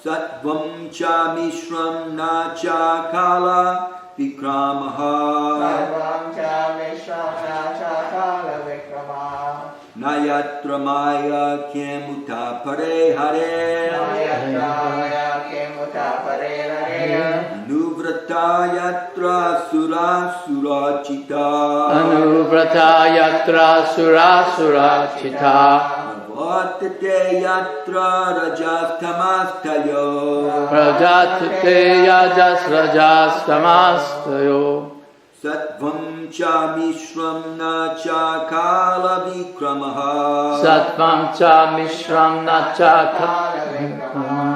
Sattvam cha mishram na cha kala vikramaha. Nayatra maya kemuta pare hare. Anuvrata yatra sura sura chita. Anuvrata yatra sura sura chita. Pravartate yatra rajas tamastayo. Pravartate yajas rajas tamastayo. Sattvam cha mishram na cha kala vikramaha. Sattvam cha mishram na cha kala vikramaha.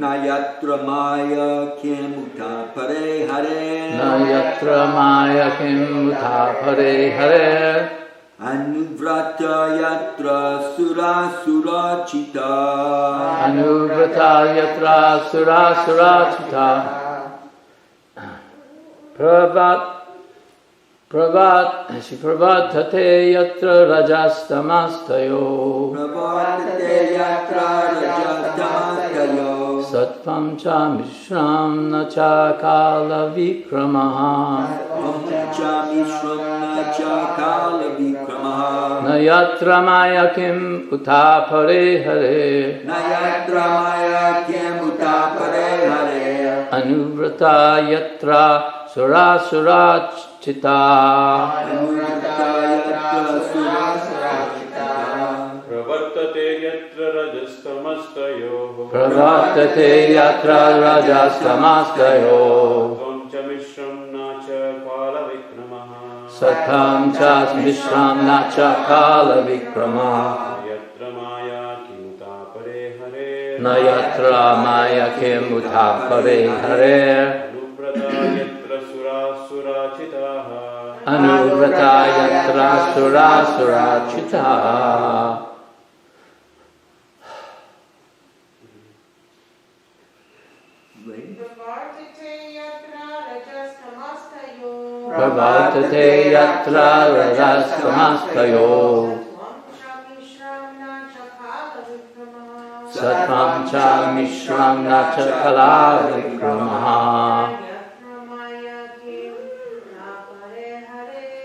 Nayatra maya kemuta pare hare. Nayatra maya kemuta pare hare. Anuvrata yatra sura sura chita. Anuvrata yatra sura sura chita. Pravatate yatra rajastamastayo. Pravartate yatra rajastamastayo. Sattvam cha mishram na cha kala vikramaha. Sattvam cha mishram na cha kala vikramaha. Nayatra maya kim uta pare hare. Nayatra maya kemuta pare hare. Anuvrata yatra sura sura chita. Pravartate yatra rajastamastayo. Pravartate yatra rajastamastayo. Sattvam cha mishram na cha kala vikramaha. Sattvam cha mishram na cha kala vikramaha. Yatra maya kimuta pare hare. Nayatra maya kemuta pare hare. Anuvrata yatra sura sura chita. Pravartate yatra rajastamastayo. Sattvam cha mishram na cha kala vikramaha.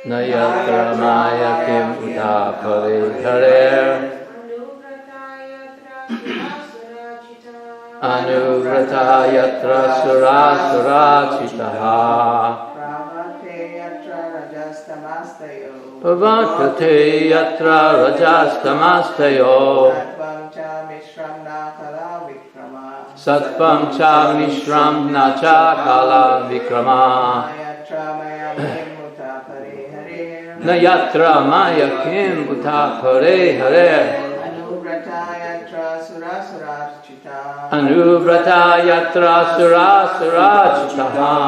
Nayatra maya kim uta pare hare. Anuvrata yatra sura sura chitaha. Pravartate yatra rajastamastayo. Sattvam cha mishram na cha kala vikrama. Nayatra maya kim uta pare hare. Anuvrata yatra sura sura chitaha.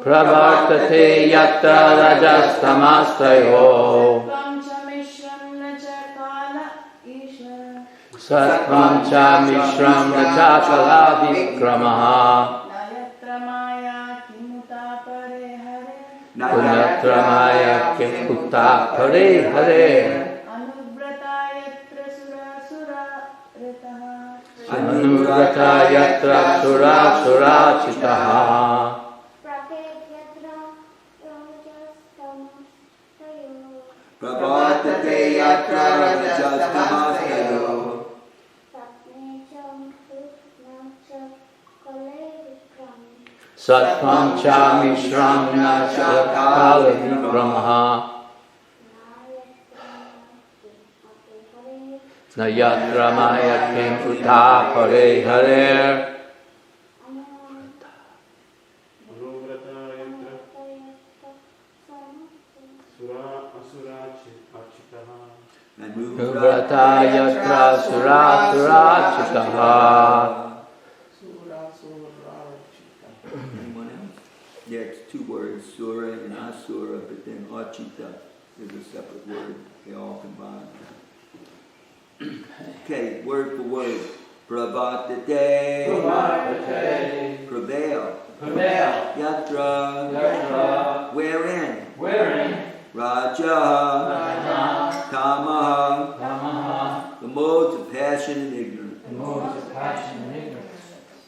Pravartate yatra rajastamastayo. Sattvam cha mishram na cha kala vikramaha. Punyatra maya kemuta pare hare. Anuvrata yatra sura sura chitaha. Pravartate yatra rajastamastayo. Sattvam cha mishram na cha kala vikramaha. Nayatra maya kim uta pare hare. Anuvrata yatra sura sura chitaha. Yeah, it's two words, sura and asura, but then achita is a separate word. They all combine. Okay, word for word. Pravartate. Pravartate. Prevail. Prevail. Yatra. Yatra. Wherein. Wherein. Raja. Raja. Tamaha, Tamaha, the modes of passion and ignorance. the modes of passion and ignorance.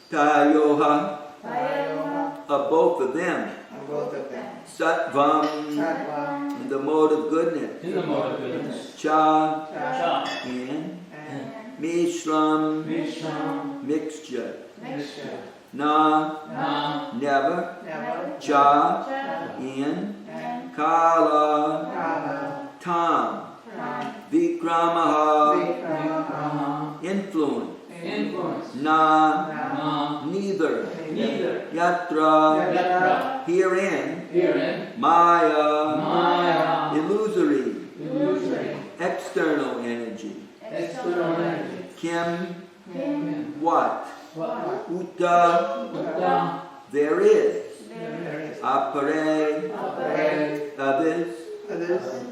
Tayoha, Tayoha, of both of them. of both of them. Sattvam, Sattva, in the mode of goodness. In the mode of goodness. Cha, Cha, in. and Mishram, Vishram, mixture. mixture. Na, Na, never. Never. Cha, Cha, in. and Kala, Kala, tam. Tam, Vikramaha, Vikrama, influence. influence. Na, Na, neither. neither. Yatra, Yatra, herein. herein. Maya, Maya, illusory. illusory. External energy. External energy. Kim, Kim, what? what? Uta, Buddha, there is. there is Apare, Apare, others. others,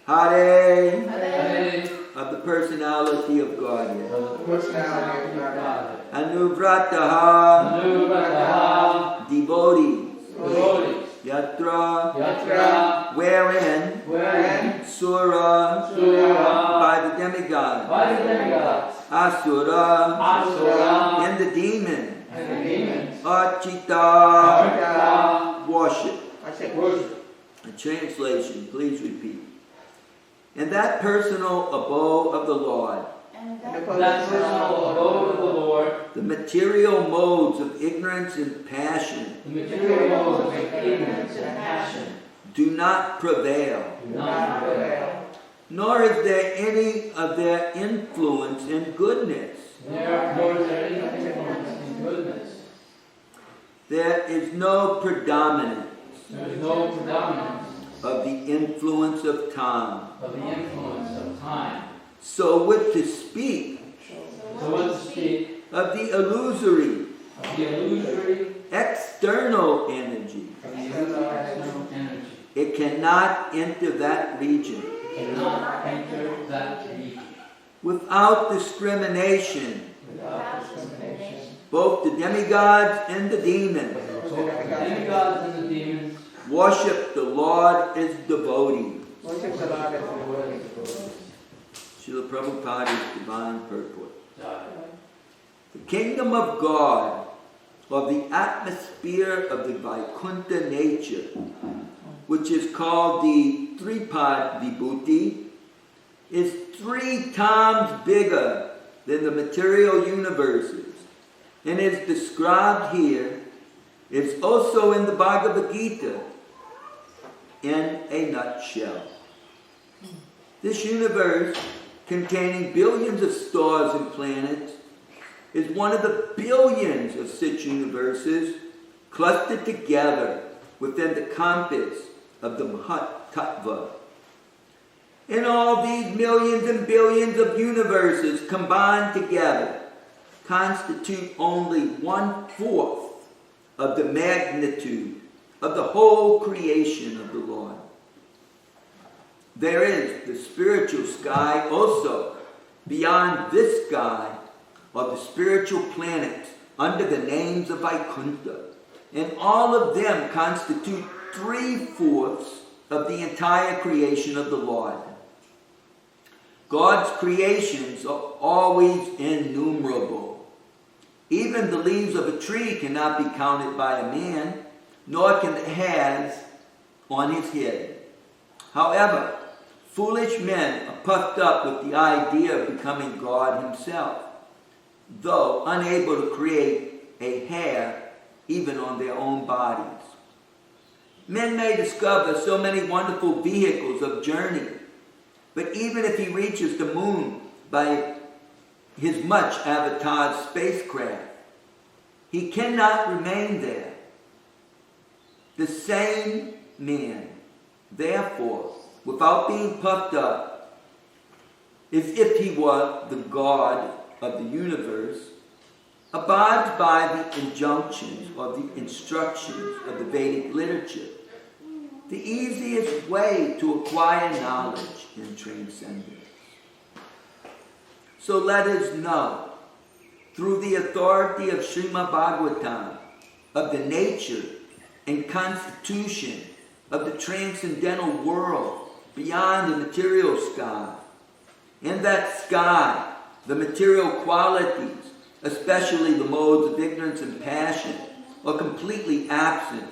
Hare, Hare, of the personality of Godhead. of the personality of God. Anuvrataha, Anuvrataha, devotees. devotees. Yatra, Yatra, wherein. wherein Sura, Sura, by the demigod. by the demigods. Asura, Asura, and the demons. and the demons. Archita, Arta, worship. worship. A translation, please repeat. And that personal abode of the Lord, and That personal abode of the Lord, the material modes of ignorance and passion, the material modes of ignorance and passion, do not prevail, do not prevail. nor is there any of their influence in goodness. Nor is there any influence in goodness. There is no predominance There is no predominance of the influence of time. of the influence of time. So would to speak So what to speak of the illusory, of the illusory, external energy, of the external energy, it cannot enter that region cannot enter that region without discrimination. without discrimination. Both the demigods and the demons So the demigods and the demons worship the Lord as devotees. worship the Lord as the Lord. Srila Prabhupada's Divine Purport. die. The kingdom of God, or the atmosphere of the Vaikuntha nature, which is called the Tripad Vibhuti, is 3 times bigger than the material universes, and is described here. It's also in the Bhagavad Gita in a nutshell. This universe, containing billions of stars and planets, is one of the billions of such universes clustered together within the compass of the Mahat Tattva. And all these millions and billions of universes combined together constitute only 1/4 of the magnitude of the whole creation of the Lord. There is the spiritual sky also. Beyond this sky are the spiritual planets under the names of Vaikuntha, and all of them constitute 3/4 of the entire creation of the Lord. God's creations are always innumerable. Even the leaves of a tree cannot be counted by a man, nor can the hairs on his head. However, foolish men are puffed up with the idea of becoming God himself, though unable to create a hair even on their own bodies. Men may discover so many wonderful vehicles of journey, but even if he reaches the moon by his much avatared spacecraft, he cannot remain there. The same man, therefore, without being puffed up, as if he were the God of the universe, abides by the injunctions or the instructions of the Vedic literature, the easiest way to acquire knowledge in transcendence. So let us know, through the authority of Srimad Bhagavatam, of the nature and constitution of the transcendental world beyond the material sky, In that sky, the material qualities, especially the modes of ignorance and passion, are completely absent.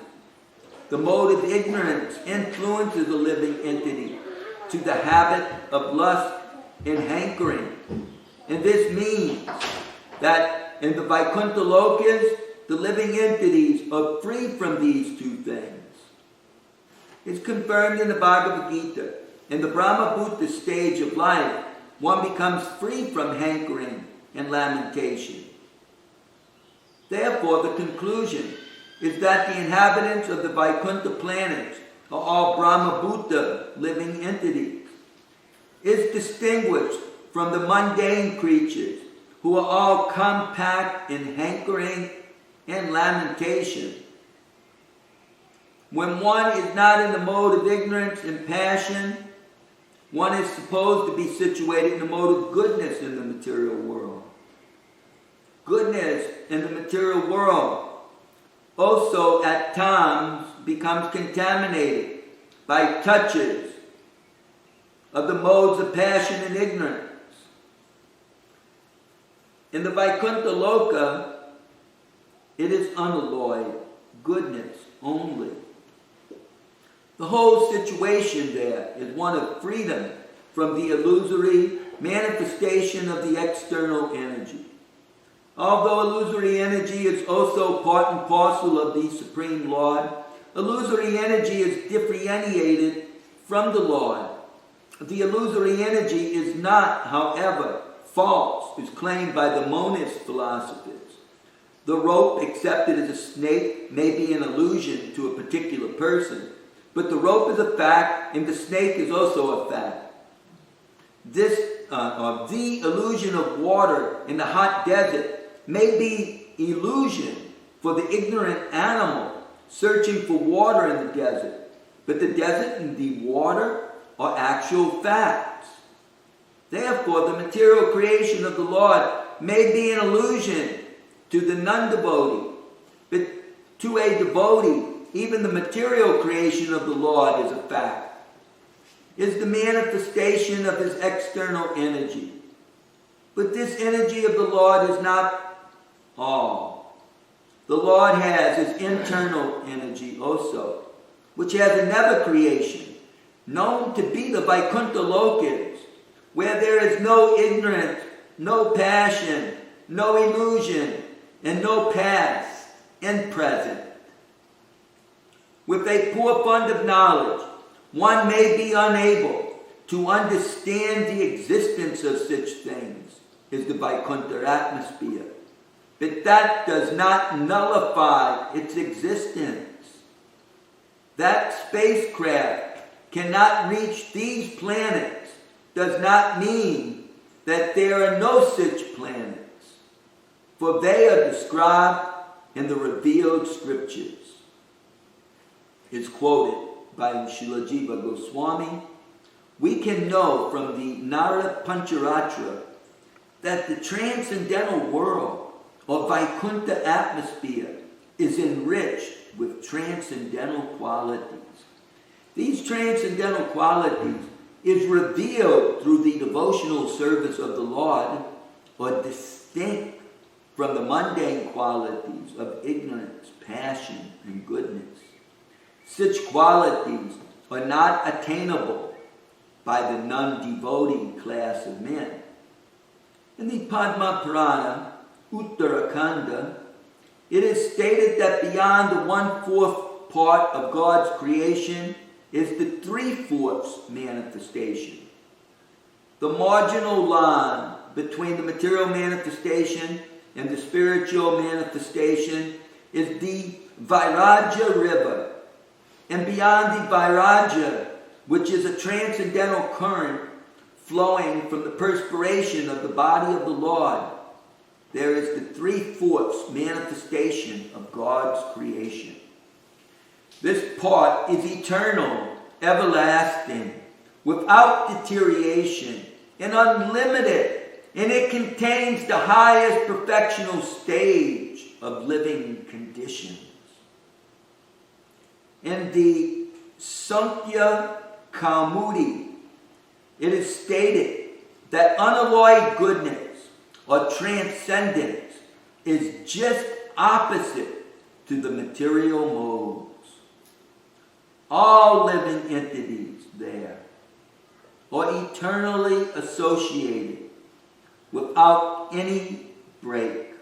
The mode of ignorance influences a living entity to the habit of lust and hankering. And this means that in the Vaikuntha Lokas, the living entities are free from these two things. It's confirmed in the Bhagavad Gita. In the Brahma-bhuta stage of life, one becomes free from hankering and lamentation. Therefore, the conclusion is that the inhabitants of the Vaikuntha planets are all Brahma-bhuta living entities. It's distinguished from the mundane creatures who are all compact in hankering and lamentation. When one is not in the mode of ignorance and passion, one is supposed to be situated in the mode of goodness in the material world. Goodness in the material world also at times becomes contaminated by touches of the modes of passion and ignorance. In the Vaikuntha Loka, it is unalloyed goodness only. The whole situation there is one of freedom from the illusory manifestation of the external energy. Although illusory energy is also part and parcel of the Supreme Lord, illusory energy is differentiated from the Lord. The illusory energy is not, however, false, as claimed by the monist philosophers. The rope accepted as a snake may be an illusion to a particular person, but the rope is a fact and the snake is also a fact. The illusion of water in the hot desert may be illusion for the ignorant animal searching for water in the desert, but the desert and the water are actual facts. Therefore, the material creation of the Lord may be an illusion to the non-devotee, but to a devotee, even the material creation of the Lord is a fact. Is the manifestation of his external energy. But this energy of the Lord is not all. The Lord has his internal energy also, which has another creation, known to be the Vaikuntha Lokas, where there is no ignorance, no passion, no illusion, and no past and present. With a poor fund of knowledge, one may be unable to understand the existence of such things as the Vaikuntha atmosphere, but that does not nullify its existence. That spacecraft cannot reach these planets does not mean that there are no such planets, for they are described in the revealed scriptures. It's quoted by Srila Jiva Goswami. We can know from the Narada Pancharatra that the transcendental world or Vaikuntha atmosphere is enriched with transcendental qualities. These transcendental qualities is revealed through the devotional service of the Lord, or distinct from the mundane qualities of ignorance, passion, and goodness. Such qualities are not attainable by the non-devotee class of men. In the Padma Purana, Uttarakanda, it is stated that beyond the 1/4 part of God's creation is the 3/4 manifestation. The marginal line between the material manifestation and the spiritual manifestation is the Vairagya river. And beyond the Vairagya, which is a transcendental current flowing from the perspiration of the body of the Lord, there is the 3/4 manifestation of God's creation. This part is eternal, everlasting, without deterioration, and unlimited, and it contains the highest perfectional stage of living conditions. In the Sankhya Kaumudi, it is stated that unalloyed goodness or transcendence is just opposite to the material modes. All living entities there are eternally associated without any break.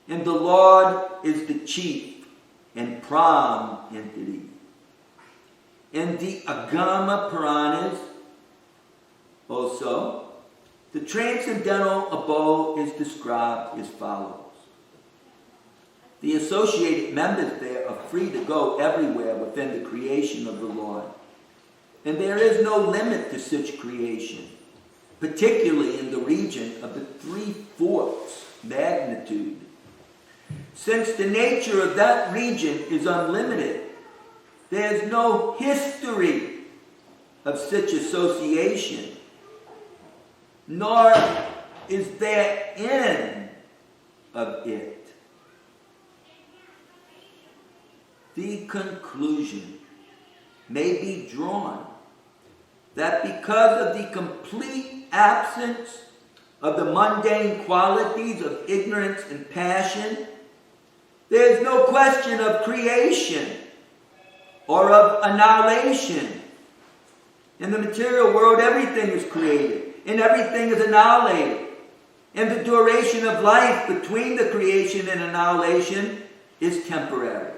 And the Lord is the chief and prime entity. In the Agama Puranas, also, the transcendental abode is described as follows. The associated members there are free to go everywhere within the creation of the Lord. And there is no limit to such creation, particularly in the region of the 3/4 magnitude. Since the nature of that region is unlimited, there is no history of such association, nor is there end of it. The conclusion may be drawn that because of the complete absence of the mundane qualities of ignorance and passion, there is no question of creation or of annihilation. In the material world, everything is created and everything is annihilated. And the duration of life between the creation and annihilation is temporary.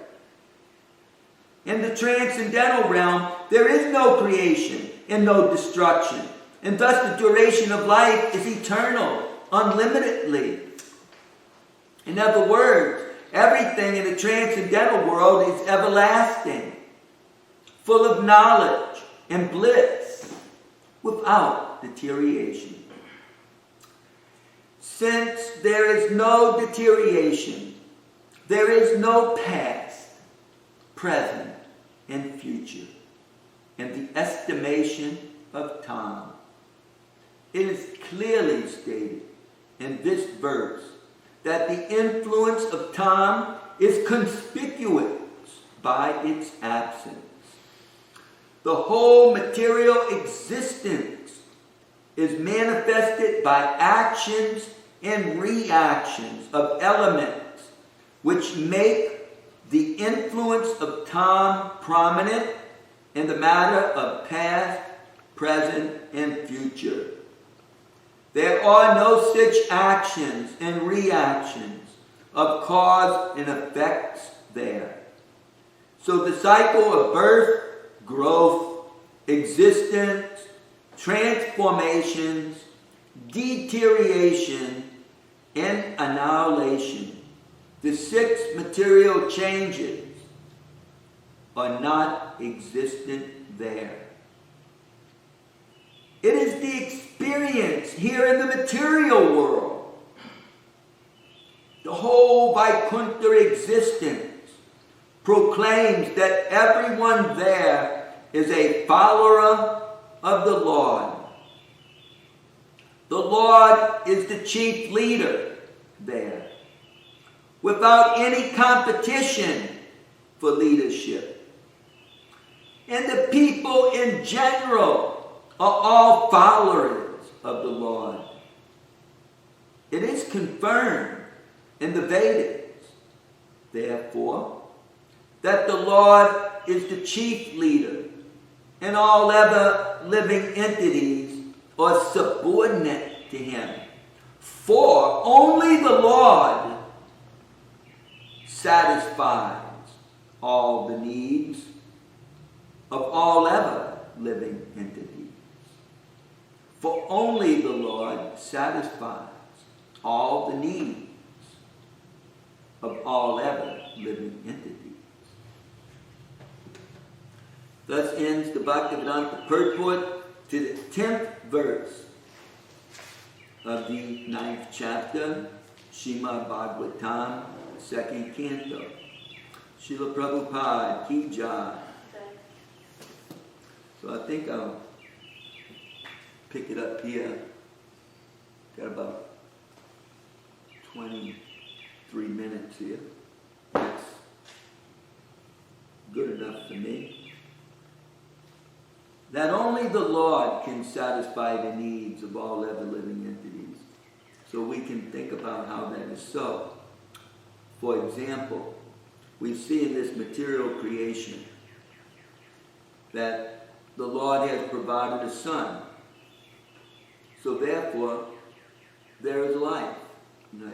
In the transcendental realm, there is no creation and no destruction. And thus the duration of life is eternal, unlimitedly. In other words, everything in the transcendental world is everlasting, full of knowledge and bliss, without deterioration. Since there is no deterioration, there is no past, present, and future in the estimation of time. It is clearly stated in this verse that the influence of time is conspicuous by its absence. The whole material existence is manifested by actions and reactions of elements which make the influence of time prominent in the matter of past, present, and future. There are no such actions and reactions of cause and effects there. So the cycle of birth, growth, existence, transformations, deterioration, and annihilation, the 6 material changes, are not existent there. It is the experience here in the material world. The whole Vaikuntha existence proclaims that everyone there is a follower of the Lord. The Lord is the chief leader there, without any competition for leadership. And the people in general are all followers of the Lord. It is confirmed in the Vedas, therefore, that the Lord is the chief leader, and all other living entities are subordinate to him. For only the Lord satisfies all the needs of all other living entities. For only the Lord satisfies all the needs of all other living entities. Thus ends the Bhagavatam purport to the 10th verse of the 9th chapter, Srimad Bhagavatam, 2nd canto. Srila Prabhupada Ki Jai. So I think I'll pick it up here. Got about 23 minutes here. That's good enough for me. that only the Lord can satisfy the needs of all ever living entities. So we can think about how that is so. For example, we see in this material creation that the Lord has provided a sun. So therefore, there is life.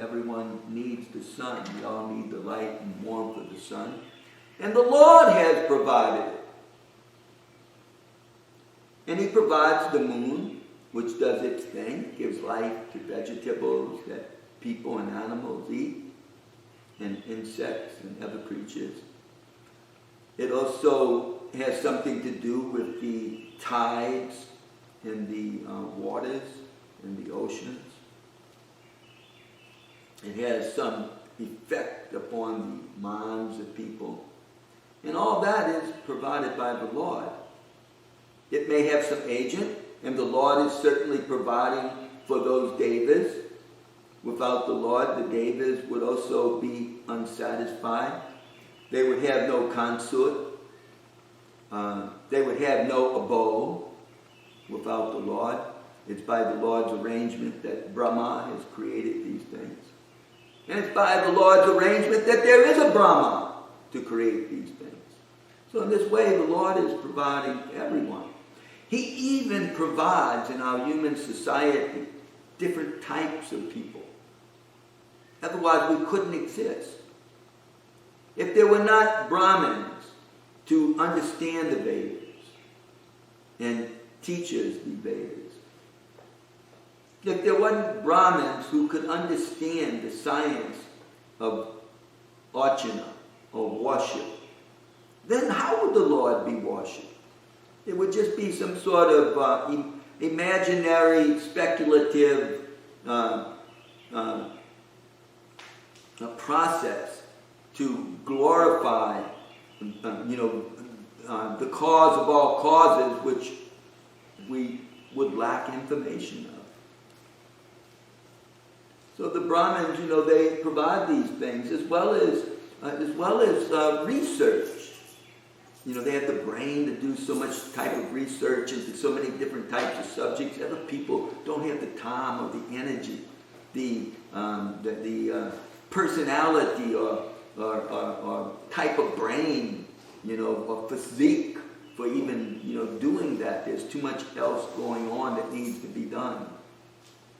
Everyone needs the sun. We all need the light and warmth of the sun. And the Lord has provided it. And He provides the moon, which does its thing, gives life to vegetables that people and animals eat, and insects and other creatures. It also has something to do with the tides in the waters, in the oceans. It has some effect upon the minds of people. And all that is provided by the Lord. It may have some agent, and the Lord is certainly providing for those devas. Without the Lord, the devas would also be unsatisfied. They would have no consort. They would have no abode without the Lord. It's by the Lord's arrangement that Brahma has created these things. And it's by the Lord's arrangement that there is a Brahma to create these things. So in this way, the Lord is providing everyone. He even provides in our human society different types of people. Otherwise, we couldn't exist. If there were not Brahmins to understand the Vedas and teach us the Vedas, if there wasn't Brahmins who could understand the science of archana or worship, then how would the Lord be worshipped? It would just be some sort of imaginary, speculative process to glorify, the cause of all causes, which we would lack information of. So the Brahmins, they provide these things as well as research. They have the brain to do so much type of research into so many different types of subjects. Other people don't have the time or the energy, the personality or type of brain, or physique for even, doing that. There's too much else going on that needs to be done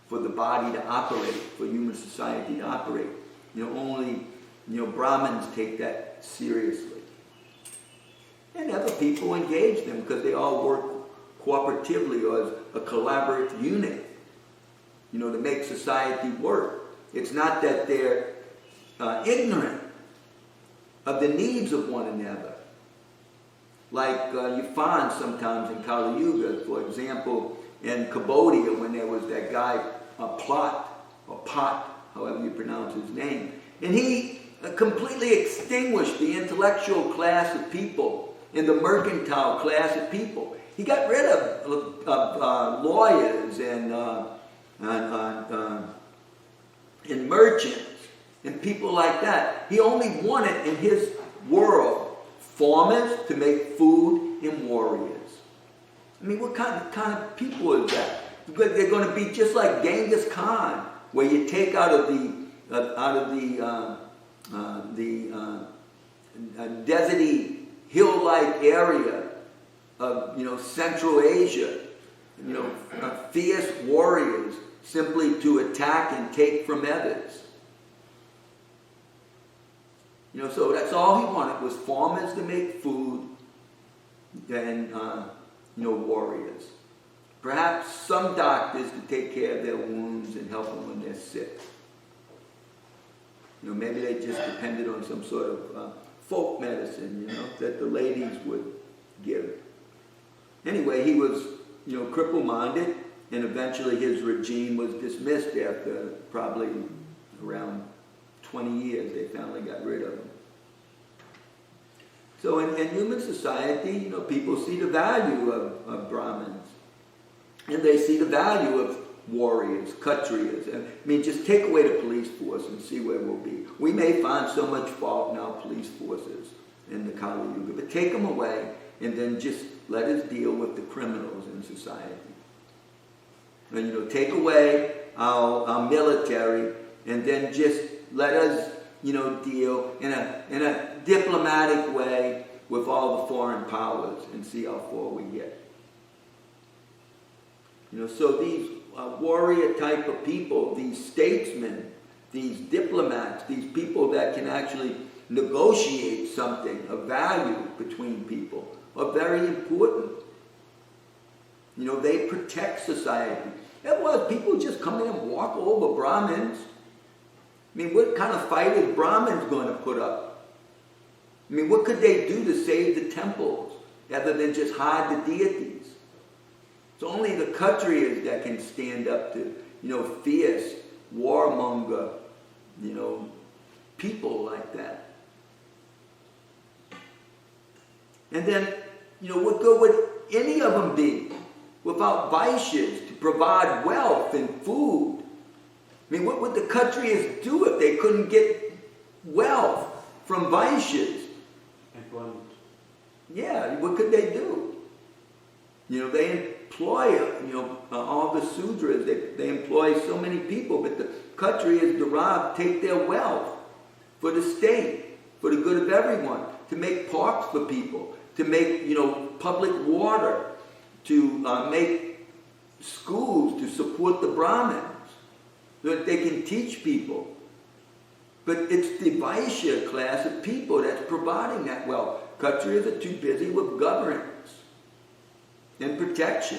for the body to operate, for human society to operate. Only, Brahmins take that seriously. And other people engage them because they all work cooperatively or as a collaborative unit, to make society work. It's not that they're ignorant of the needs of one another. Like you find sometimes in Kali Yuga, for example, in Cambodia, when there was that guy, Pot, however you pronounce his name, and he completely extinguished the intellectual class of people and the mercantile class of people. He got rid of lawyers and merchants and people like that. He only wanted in his world farmers to make food and warriors. I mean, what kind of people is that? They're going to be just like Genghis Khan, where you take out of the deserty hill-like area of Central Asia, fierce warriors simply to attack and take from others. So that's all he wanted, was farmers to make food and warriors. Perhaps some doctors to take care of their wounds and help them when they're sick. Maybe they just depended on some sort of folk medicine, that the ladies would give. Anyway, he was, cripple-minded, and eventually his regime was dismissed after probably around 20 years. They finally got rid of him. So in human society, people see the value of Brahmins. And they see the value of warriors, Kshatriyas. I mean, just take away the police force and see where we'll be. We may find so much fault in our police forces in the Kali Yuga, but take them away and then just let us deal with the criminals in society. And, take away our military, and then just let us, deal in a diplomatic way with all the foreign powers and see how far we get. So these warrior type of people, these statesmen, these diplomats, these people that can actually negotiate something of value between people are very important. They protect society. Otherwise, people just come in and walk over Brahmins. What kind of fight is Brahmins going to put up? What could they do to save the temples other than just hide the deities? It's only the Kshatriyas that can stand up to, fierce, warmonger, people like that. And then, what good would any of them be without Vaishyas to provide wealth and food? What would the Kshatriyas do if they couldn't get wealth from Vaishyas? Employment. Yeah, what could they do? They employ, all the Sudras, they employ so many people, but the Kshatriyas take their wealth for the state, for the good of everyone, to make parks for people, to make, public water, to make schools, to support the Brahmins, so that they can teach people. But it's the Vaishya class of people that's providing that wealth. Kshatriyas are too busy with governance and protection.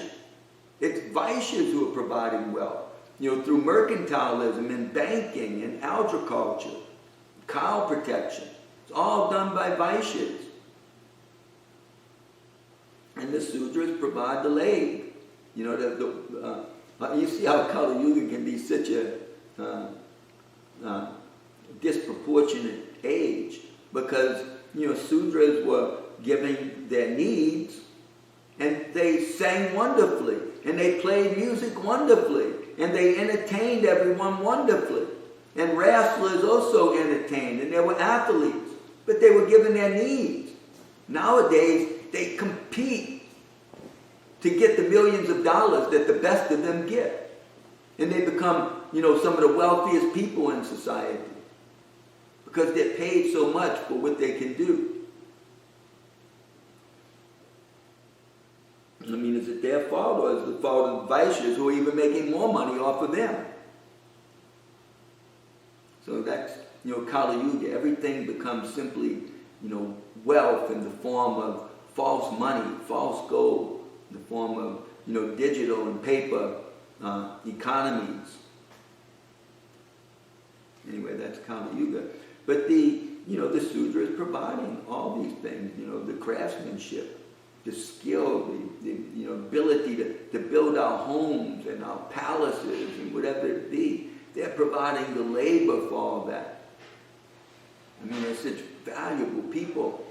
It's Vaishyas who are providing wealth, through mercantilism and banking and agriculture, cow protection. It's all done by Vaishyas. And the Sudras provide the leg. You see how Kali Yuga can be such a disproportionate age, because Sudras were giving their needs, and they sang wonderfully, and they played music wonderfully, and they entertained everyone wonderfully. And wrestlers also entertained, and there were athletes, but they were given their needs. Nowadays, they compete to get the millions of dollars that the best of them get. And they become, some of the wealthiest people in society, because they're paid so much for what they can do. Is it their fault, or is it the fault of the Vaishyas who are even making more money off of them? So that's, Kali Yuga. Everything becomes simply, wealth in the form of false money, false gold, in the form of, digital and paper economies. Anyway, that's Kali Yuga. But the Sudra is providing all these things, the craftsmanship, the skill, the ability to build our homes and our palaces and whatever it be. They're providing the labor for all that. They're such valuable people.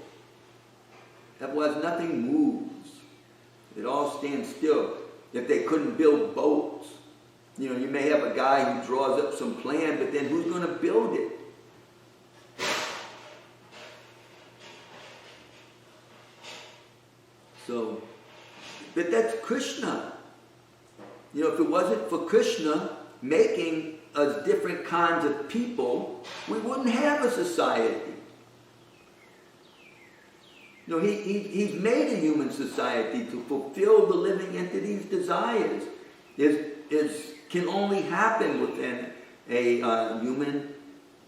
Otherwise, nothing moves. It all stands still. If they couldn't build boats, you may have a guy who draws up some plan, but then who's going to build it? So, but that's Krishna. If it wasn't for Krishna making us different kinds of people, we wouldn't have a society. He's made a human society to fulfill the living entity's desires. It can only happen within a human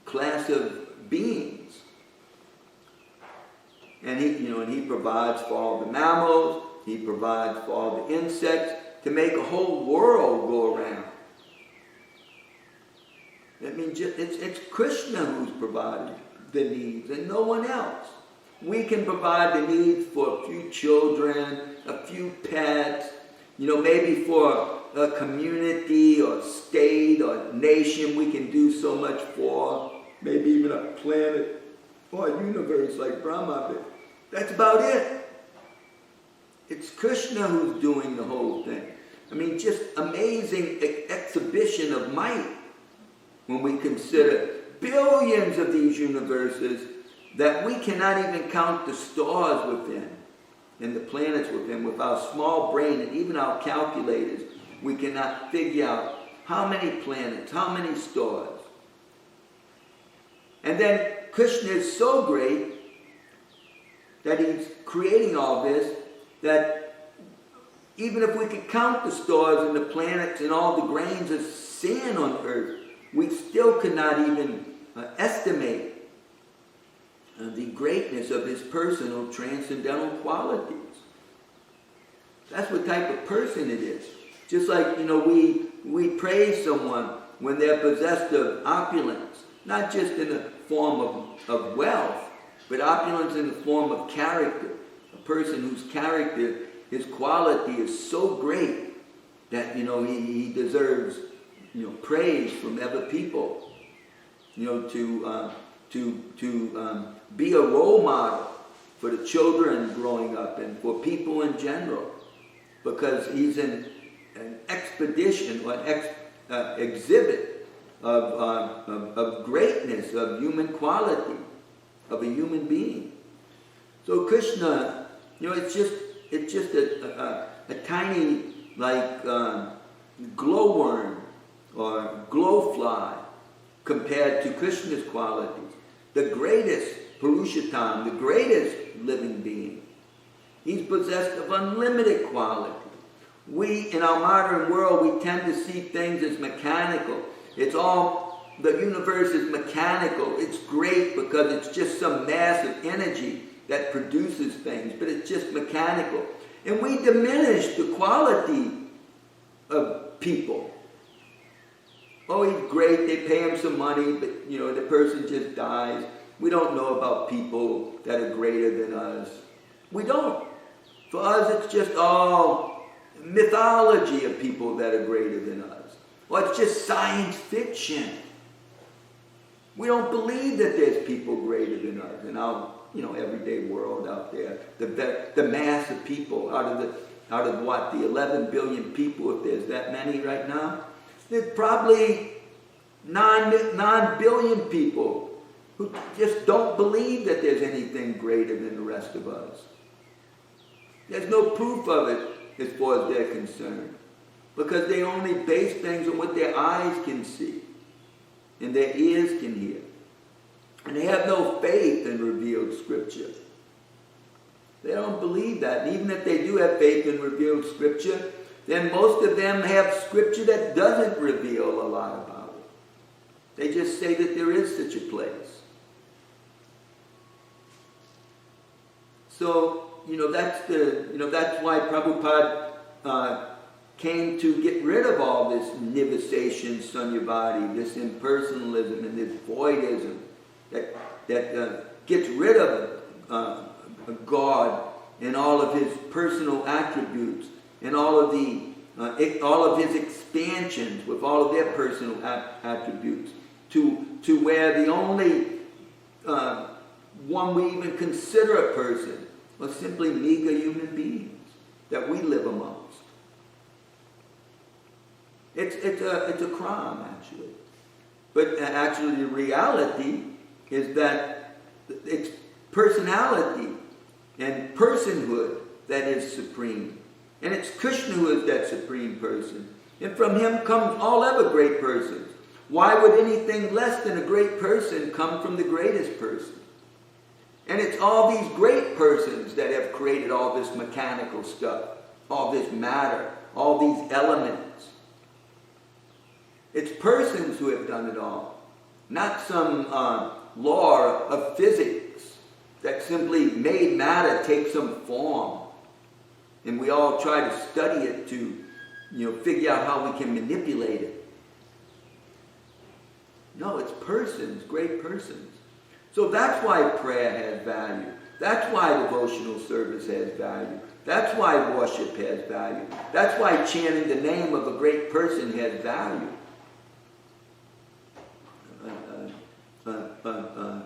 class of beings. And he provides for all the mammals, he provides for all the insects, to make a whole world go around. It's Krishna who's providing the needs, and no one else. We can provide the needs for a few children, a few pets, maybe for a community or state or nation we can do so much for, maybe even a planet or a universe like Brahma. But that's about it. It's Krishna who's doing the whole thing. Just amazing exhibition of might when we consider billions of these universes that we cannot even count the stars within. and the planets with him. With our small brain and even our calculators, we cannot figure out how many planets, how many stars. And then Krishna is so great that he's creating all this, that even if we could count the stars and the planets and all the grains of sand on earth, we still could not even estimate the greatness of his personal transcendental qualities. That's what type of person it is. Just like, we praise someone when they're possessed of opulence, not just in the form of wealth, but opulence in the form of character. A person whose character, his quality is so great that, he deserves, praise from other people. To be a role model for the children growing up and for people in general, because he's an expedition or an exhibit of greatness, of human quality, of a human being. So Krishna, it's just a tiny glowworm or glowfly compared to Krishna's qualities. The greatest Purushottam, the greatest living being. He's possessed of unlimited quality. We, in our modern world, we tend to see things as mechanical. The universe is mechanical. It's great because it's just some massive energy that produces things, but it's just mechanical. And we diminish the quality of people. Oh, he's great, they pay him some money, but the person just dies. We don't know about people that are greater than us. We don't. For us, it's just all mythology of people that are greater than us. Or it's just science fiction. We don't believe that there's people greater than us in our everyday world out there. The mass of people out of what, the 11 billion people, if there's that many right now, there's probably 9 billion people who just don't believe that there's anything greater than the rest of us. There's no proof of it as far as they're concerned, because they only base things on what their eyes can see and their ears can hear. And they have no faith in revealed scripture. They don't believe that. And even if they do have faith in revealed scripture, then most of them have scripture that doesn't reveal a lot about it. They just say that there is such a place. So, that's why Prabhupada came to get rid of all this nivasation, sunyavadi, this impersonalism and this voidism that gets rid of God and all of his personal attributes and all of his expansions with all of their personal attributes, to where the only one we even consider a person are simply meager human beings that we live amongst. It's a crime, actually. But actually the reality is that it's personality and personhood that is supreme. And it's Krishna who is that supreme person. And from him comes all other great persons. Why would anything less than a great person come from the greatest person? And it's all these great persons that have created all this mechanical stuff, all this matter, all these elements. It's persons who have done it all, not some law of physics that simply made matter take some form. And we all try to study it to, figure out how we can manipulate it. No, it's persons, great persons. So that's why prayer has value. That's why devotional service has value. That's why worship has value. That's why chanting the name of a great person has value.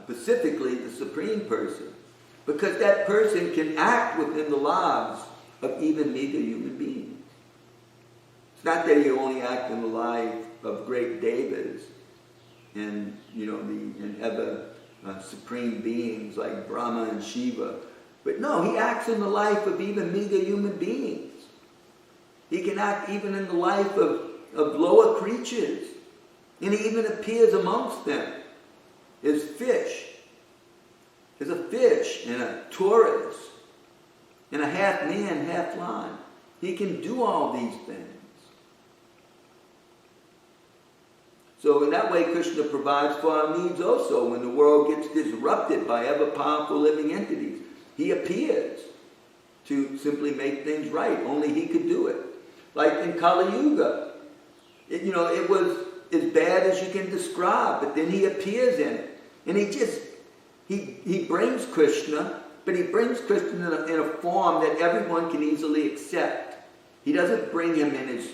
Specifically the supreme person. Because that person can act within the lives of even meager human beings. It's not that he only acts in the life of great devas and, and other supreme beings like Brahma and Shiva. But no, he acts in the life of even meager human beings. He can act even in the life of lower creatures. And he even appears amongst them as fish. As a fish and a tortoise. And a half man, half lion. He can do all these things. So in that way, Krishna provides for our needs also. When the world gets disrupted by ever-powerful living entities, he appears to simply make things right. Only he could do it. Like in Kali Yuga, it was as bad as you can describe, but then he appears in it. And he brings Krishna, but he brings Krishna in a form that everyone can easily accept. He doesn't bring him in his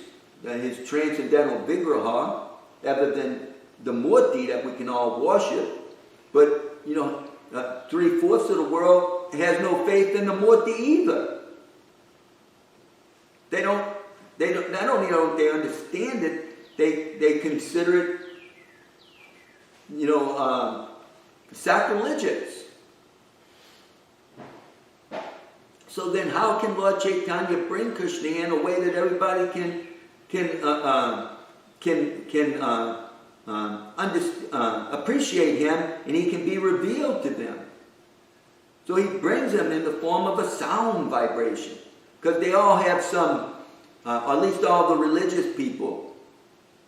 transcendental vigraha, other than the Murti that we can all worship. But, 3/4 of the world has no faith in the Murti either. They not only don't they understand it, they consider it, sacrilegious. So then how can Lord Chaitanya bring Krishna in a way that everybody can appreciate him, and he can be revealed to them? So he brings them in the form of a sound vibration. Because they all have some, at least all the religious people,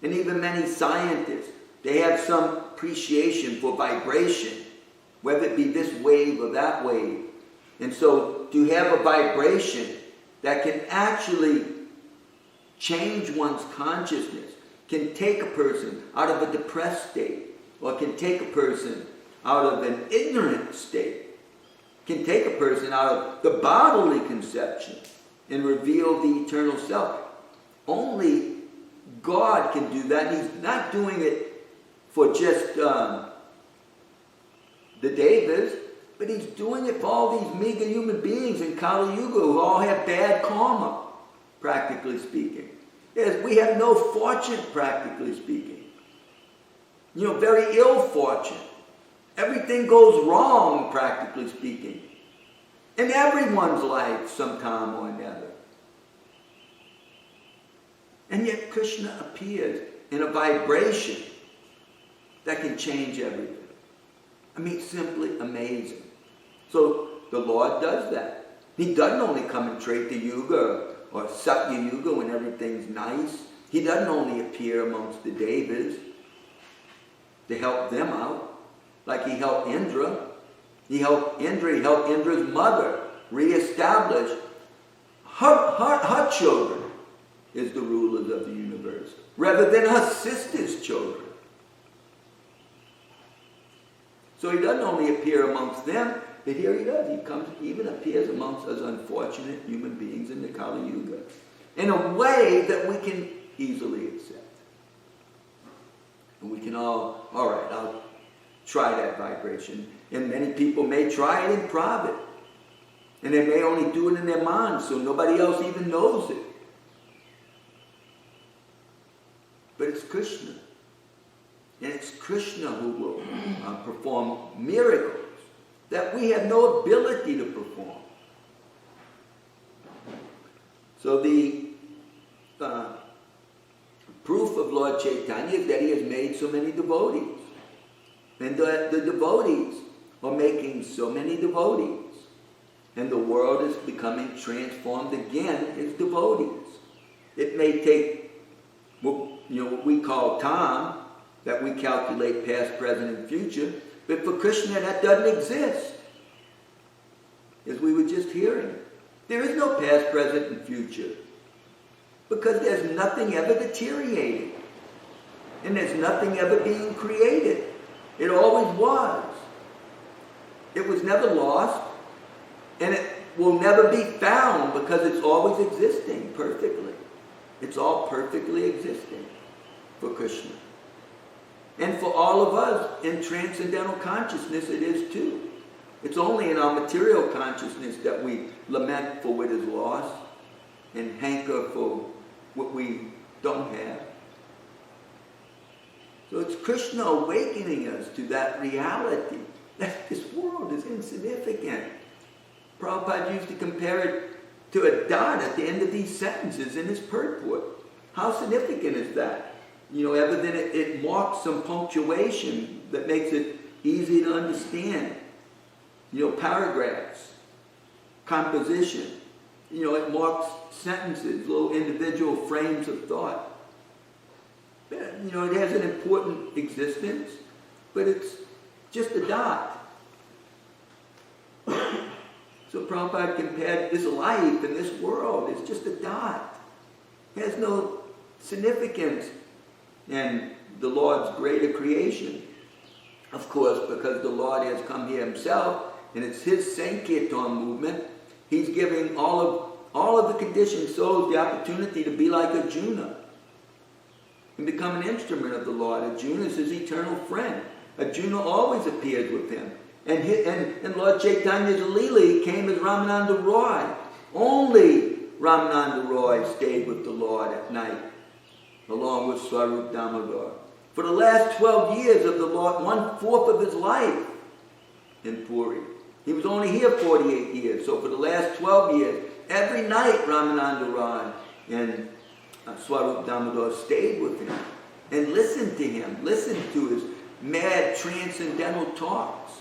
and even many scientists, they have some appreciation for vibration, whether it be this wave or that wave. And so to have a vibration that can actually change one's consciousness, can take a person out of a depressed state, or can take a person out of an ignorant state, can take a person out of the bodily conception and reveal the eternal self. Only God can do that. And he's not doing it for just the Devas, but he's doing it for all these meager human beings in Kali Yuga who all have bad karma, practically speaking. Yes, we have no fortune, practically speaking. Very ill fortune. Everything goes wrong, practically speaking. In everyone's life, sometime or another. And yet Krishna appears in a vibration that can change everything. Simply amazing. So the Lord does that. He doesn't only come in Treta Yuga or Satya Yuga when everything's nice. He doesn't only appear amongst the Devas to help them out, like he helped Indra. He helped Indra's mother reestablish her children as the rulers of the universe, rather than her sister's children. So he doesn't only appear amongst them, but here he does. He even appears amongst us unfortunate human beings in the Kali Yuga in a way that we can easily accept. And we can all right, I'll try that vibration. And many people may try it in private. And they may only do it in their minds, so nobody else even knows it. But it's Krishna. And it's Krishna who will perform miracles that we have no ability to perform. So the proof of Lord Chaitanya is that he has made so many devotees. And the devotees are making so many devotees. And the world is becoming transformed again as devotees. It may take what we call time, that we calculate past, present, and future, but for Krishna that doesn't exist. As we were just hearing. There is no past, present, and future. Because there's nothing ever deteriorating. And there's nothing ever being created. It always was. It was never lost. And it will never be found because it's always existing perfectly. It's all perfectly existing for Krishna. And for all of us in transcendental consciousness, it is too. It's only in our material consciousness that we lament for what is lost and hanker for what we don't have. So it's Krishna awakening us to that reality that this world is insignificant. Prabhupada used to compare it to a dot at the end of these sentences in his purport. How significant is that? Evident it marks some punctuation that makes it easy to understand. Paragraphs, composition. It marks sentences, little individual frames of thought. It has an important existence, but it's just a dot. So Prabhupada compared this life and this world as just a dot. It has no significance in the Lord's greater creation. Of course, because the Lord has come here himself, and it's his Sankirtan movement, he's giving all of the conditioned souls the opportunity to be like Arjuna and become an instrument of the Lord. Arjuna is his eternal friend. Arjuna always appears with him. And Lord Chaitanya's Leela came as Ramananda Roy. Only Ramananda Roy stayed with the Lord at night, along with Swarup Damodar. For the last 12 years of the Lord, 1/4 of his life in Puri. He was only here 48 years. So for the last 12 years, every night Ramananda Roy and Swarup Damodar stayed with him and listened to him, listened to his mad transcendental talks.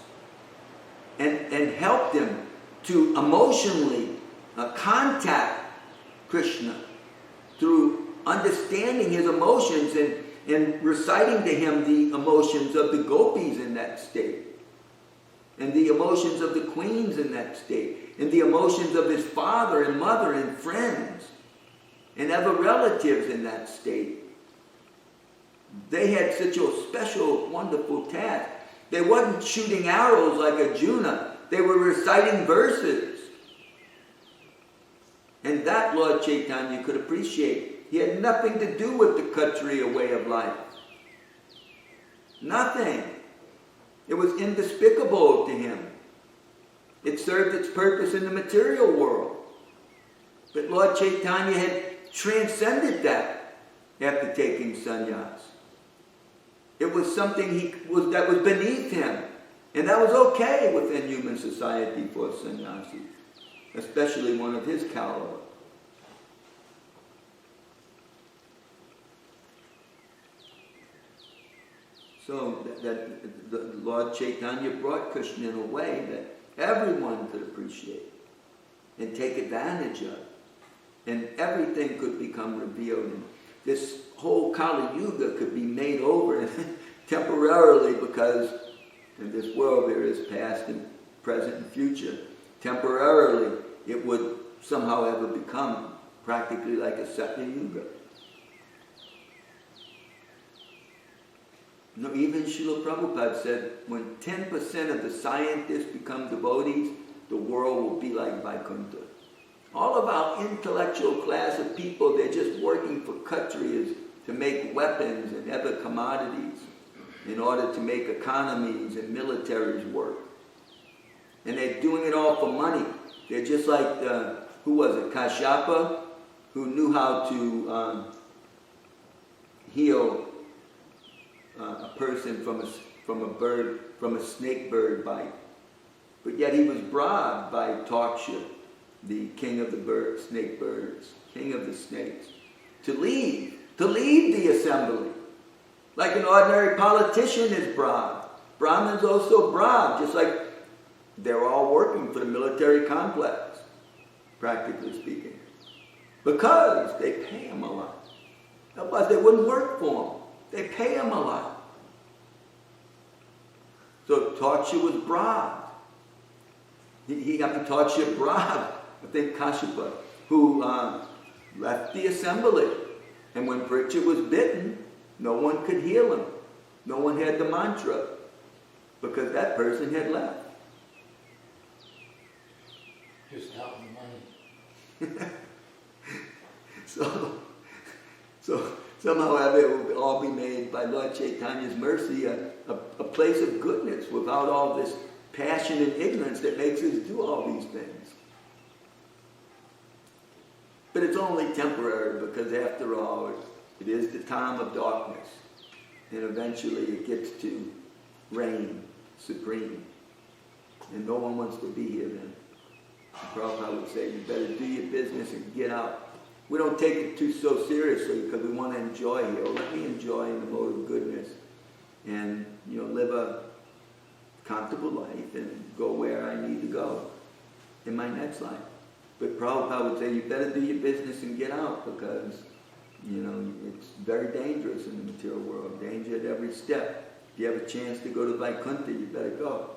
And helped him to emotionally contact Krishna through understanding his emotions and reciting to him the emotions of the gopis in that state, and the emotions of the queens in that state, and the emotions of his father and mother and friends and other relatives in that state. They had such a special, wonderful task. They wasn't shooting arrows like Arjuna. They were reciting verses. And that Lord Chaitanya could appreciate. He had nothing to do with the Kshatriya way of life. Nothing. It was indespicable to him. It served its purpose in the material world. But Lord Chaitanya had transcended that after taking sannyas. It was something that was beneath him. And that was okay within human society for a sannyasi, especially one of his caliber. So that the Lord Chaitanya brought Krishna in a way that everyone could appreciate and take advantage of. And everything could become revealed. And this whole Kali Yuga could be made over temporarily, because in this world there is past and present and future. Temporarily it would somehow ever become practically like a Satya Yuga. Even Srila Prabhupada said, when 10% of the scientists become devotees, the world will be like Vaikuntha. All of our intellectual class of people, they're just working for Kshatriyas to make weapons and other commodities in order to make economies and militaries work. And they're doing it all for money. They're just like, who was it, Kashyapa, who knew how to heal a person from a snake bird bite. But yet he was bribed by Taksha, the king of the snake birds, king of the snakes, to leave the assembly. Like an ordinary politician is bribed. Brahmins also bribed, just like they're all working for the military complex, practically speaking. Because they pay them a lot. Otherwise they wouldn't work for them. They pay them a lot. So Taksha was bribed. He got the Taksha bribed, I think Kashyapa, who left the assembly. And when Parikshit was bitten, no one could heal him. No one had the mantra, because that person had left. Just out the money. So somehow it will all be made by Lord Chaitanya's mercy a place of goodness, without all this passion and ignorance that makes us do all these things. But it's only temporary, because after all, it is the time of darkness. And eventually it gets to reign supreme. And no one wants to be here then. Prabhupada would say, you better do your business and get out. We don't take it so seriously because we want to enjoy here. Well, let me enjoy in the mode of goodness and, live a comfortable life and go where I need to go in my next life. But Prabhupada would say, you better do your business and get out because, it's very dangerous in the material world. Danger at every step. If you have a chance to go to Vaikuntha, you better go.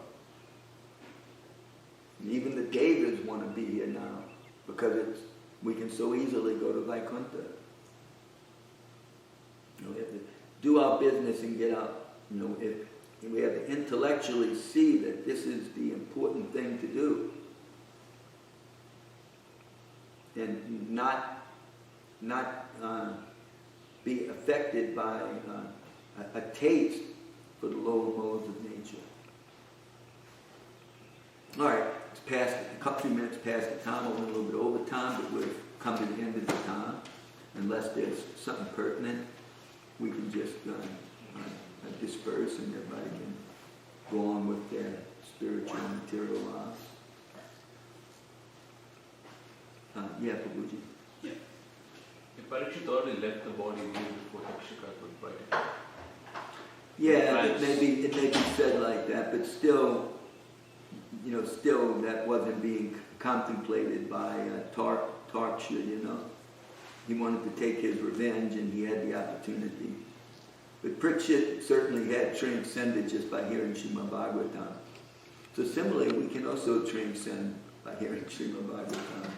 And even the Devas want to be here now because we can so easily go to Vaikuntha. We have to do our business and get out. If we have to intellectually see that this is the important thing to do, and not be affected by a taste for the lower modes of nature. All right, it's past a couple of minutes past the time. I went a little bit over time, but we've come to the end of the time. Unless there's something pertinent, we can just disperse and everybody can go on with their spiritual and material lives. Prabhuji. Yeah. If Parikshit already left the body way before Takshika could write it. Yeah, it may be said like that, but still, still that wasn't being contemplated by Tarksha, He wanted to take his revenge and he had the opportunity. But Parikshit certainly had transcended just by hearing Srimad Bhagavatam. So similarly, we can also transcend by hearing Srimad Bhagavatam.